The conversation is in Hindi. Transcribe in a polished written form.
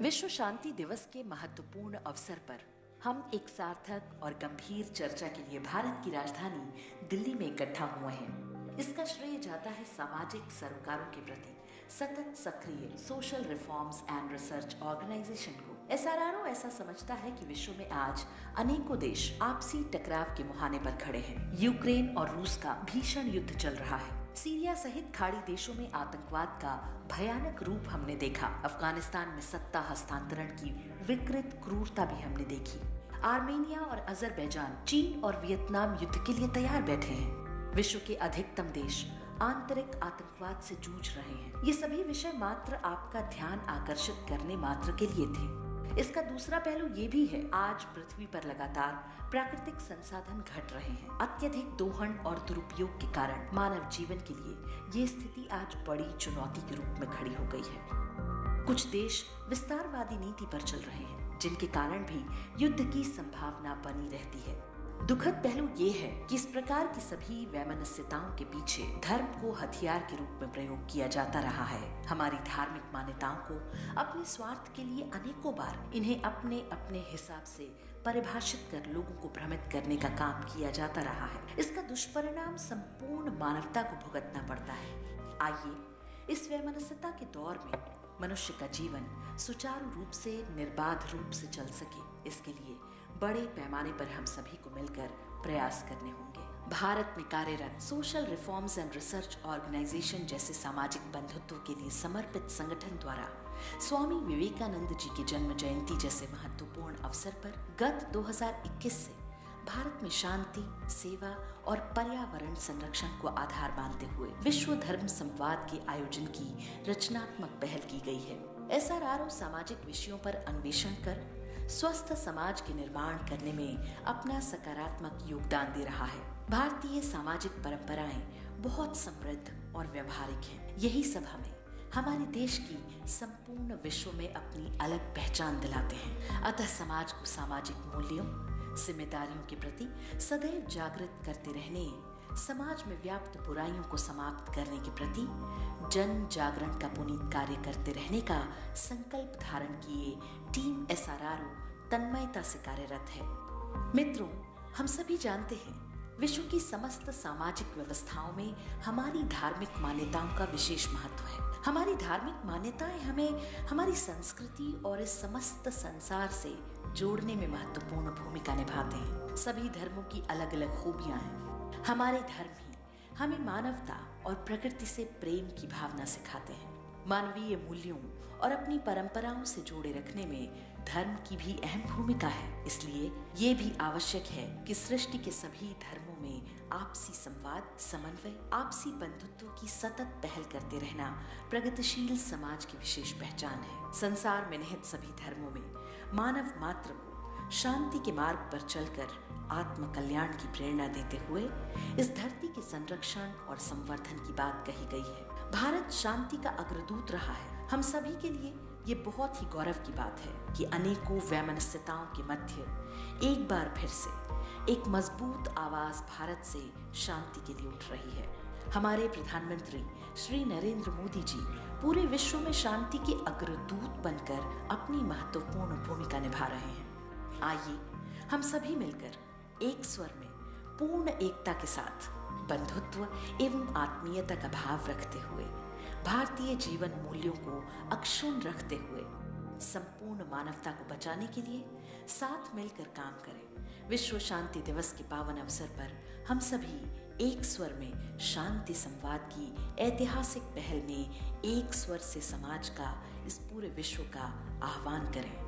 विश्व शांति दिवस के महत्वपूर्ण अवसर पर हम एक सार्थक और गंभीर चर्चा के लिए भारत की राजधानी दिल्ली में इकट्ठा हुए हैं। इसका श्रेय जाता है सामाजिक सरोकारों के प्रति सतत सक्रिय social reforms and research organisation को। एसआरआरओ ऐसा समझता है कि विश्व में आज अनेकों देश आपसी टकराव के मुहाने पर खड़े हैं। यूक्रेन और रूस का भीषण युद्ध चल रहा है। सीरिया सहित खाड़ी देशों में आतंकवाद का भयानक रूप हमने देखा। अफगानिस्तान में सत्ता हस्तांतरण की विकृत क्रूरता भी हमने देखी। आर्मेनिया और अजरबैजान, चीन और वियतनाम युद्ध के लिए तैयार बैठे हैं। विश्व के अधिकतम देश आंतरिक आतंकवाद से जूझ रहे हैं। ये सभी विषय मात्र आपका ध्यान आकर्षित करने मात्र के लिए थे। इसका दूसरा पहलू ये भी है, आज पृथ्वी पर लगातार प्राकृतिक संसाधन घट रहे हैं। अत्यधिक दोहन और दुरुपयोग के कारण मानव जीवन के लिए ये स्थिति आज बड़ी चुनौती के रूप में खड़ी हो गई है। कुछ देश विस्तारवादी नीति पर चल रहे हैं, जिनके कारण भी युद्ध की संभावना बनी रहती है। दुखद पहलू ये है कि इस प्रकार की सभी वैमनस्यताओं के पीछे धर्म को हथियार के रूप में प्रयोग किया जाता रहा है। हमारी धार्मिक मान्यताओं को अपने स्वार्थ के लिए अनेकों बार इन्हें अपने अपने हिसाब से परिभाषित कर लोगों को भ्रमित करने का काम किया जाता रहा है। इसका दुष्परिणाम संपूर्ण मानवता को भुगतना पड़ता है। आइए इस वैमनस्यता के दौर में मनुष्य का जीवन सुचारू रूप से निर्बाध रूप से चल सके, इसके लिए बड़े पैमाने पर हम सभी को मिलकर प्रयास करने होंगे। भारत में कार्यरत social reforms and research organisation जैसे सामाजिक बंधुत्व के लिए समर्पित संगठन द्वारा स्वामी विवेकानंद जी की जन्म जयंती जैसे महत्वपूर्ण अवसर पर गत 2021 से भारत में शांति, सेवा और पर्यावरण संरक्षण को आधार मानते हुए विश्व धर्म संवाद के आयोजन की रचनात्मक पहल की गई है। एसआरआरओ सामाजिक विषयों पर अन्वेषण कर स्वस्थ समाज के निर्माण करने में अपना सकारात्मक योगदान दे रहा है। भारतीय सामाजिक परंपराएं बहुत समृद्ध और व्यवहारिक हैं। यही सब हमें हमारे देश की संपूर्ण विश्व में अपनी अलग पहचान दिलाते हैं। अतः समाज को सामाजिक मूल्यों, जिम्मेदारियों के प्रति सदैव जागृत करते रहने, समाज में व्याप्त बुराइयों को समाप्त करने के प्रति जन जागरण का पुनीत कार्य करते रहने का संकल्प धारण किए टीम एसआरआरओ तन्मयता से कार्यरत है। मित्रों, हम सभी जानते हैं विश्व की समस्त सामाजिक व्यवस्थाओं में हमारी धार्मिक मान्यताओं का विशेष महत्व है। हमारी धार्मिक मान्यताएं हमें हमारी संस्कृति और इस समस्त संसार से जोड़ने में महत्वपूर्ण भूमिका निभाते हैं। सभी धर्मों की अलग अलग खूबियां हैं। हमारे धर्म ही हमें मानवता और प्रकृति से प्रेम की भावना सिखाते हैं। मानवीय मूल्यों और अपनी परंपराओं से जोड़े रखने में धर्म की भी अहम भूमिका है। इसलिए ये भी आवश्यक है कि सृष्टि के सभी धर्मों में आपसी संवाद, समन्वय, आपसी बंधुत्व की सतत पहल करते रहना प्रगतिशील समाज की विशेष पहचान है। संसार में निहित सभी धर्मों में मानव मात्र को शांति के मार्ग पर चलकर आत्म कल्याण की प्रेरणा देते हुए इस धरती के संरक्षण और संवर्धन की बात कही गई है। भारत शांति का अग्रदूत रहा है। हम सभी के लिए ये बहुत ही गौरव की बात है कि अनेकों वैमनस्यताओं के मध्य एक बार फिर से एक मजबूत आवाज भारत से शांति के लिए उठ रही है। हमारे प्रधानमंत्री श्री नरेंद्र मोदी जी पूरे विश्व में शांति के अग्रदूत बनकर अपनी महत्वपूर्ण भूमिका निभा रहे हैं। आइए हम सभी मिलकर एक स्वर में पूर्ण एकता के साथ बंधुत्व एवं आत्मीयता का भाव रखते हुए भारतीय जीवन मूल्यों को अक्षुण्ण रखते हुए संपूर्ण मानवता को बचाने के लिए साथ मिलकर काम करें। विश्व शांति दिवस के पावन अवसर पर हम सभी एक स्वर में शांति संवाद की ऐतिहासिक पहल में एक स्वर से समाज का इस पूरे विश्व का आह्वान करें।